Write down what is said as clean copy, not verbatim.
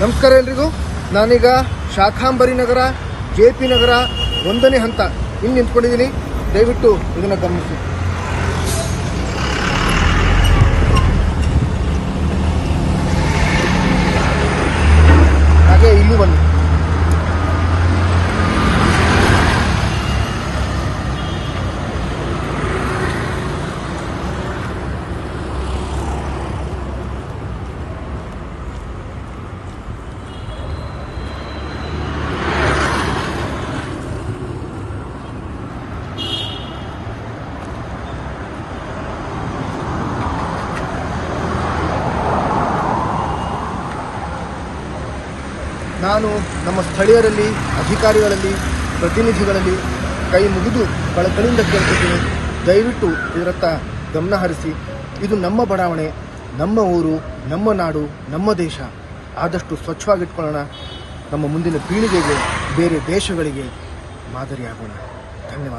ನಮಸ್ಕಾರ ಎಲ್ರಿಗೂ. ನಾನೀಗ ಶಾಖಾಂಬರಿ ನಗರ JP ನಗರ 1ನೇ ಹಂತ ಇಲ್ಲಿ ನಿಂತ್ಕೊಂಡಿದ್ದೀನಿ. ದಯವಿಟ್ಟು ಇದನ್ನು ಗಮನಿಸಿ. ಹಾಗೆ ಇಲ್ಲಿ ಬನ್ನಿ. ನಾನು ನಮ್ಮ ಸ್ಥಳೀಯರಲ್ಲಿ, ಅಧಿಕಾರಿಗಳಲ್ಲಿ, ಪ್ರತಿನಿಧಿಗಳಲ್ಲಿ ಕೈ ಮುಗಿದು ಕಳಕಳಿಯಿಂದ ಕೇಳ್ತಿದ್ದೀನಿ, ದಯವಿಟ್ಟು ಇದರತ್ತ ಗಮನ ಹರಿಸಿ. ಇದು ನಮ್ಮ ಬಡಾವಣೆ, ನಮ್ಮ ಊರು, ನಮ್ಮ ನಾಡು, ನಮ್ಮ ದೇಶ. ಆದಷ್ಟು ಸ್ವಚ್ಛವಾಗಿಟ್ಕೊಳ್ಳೋಣ. ನಮ್ಮ ಮುಂದಿನ ಪೀಳಿಗೆಗೆ, ಬೇರೆ ದೇಶಗಳಿಗೆ ಮಾದರಿಯಾಗೋಣ. ಧನ್ಯವಾದ.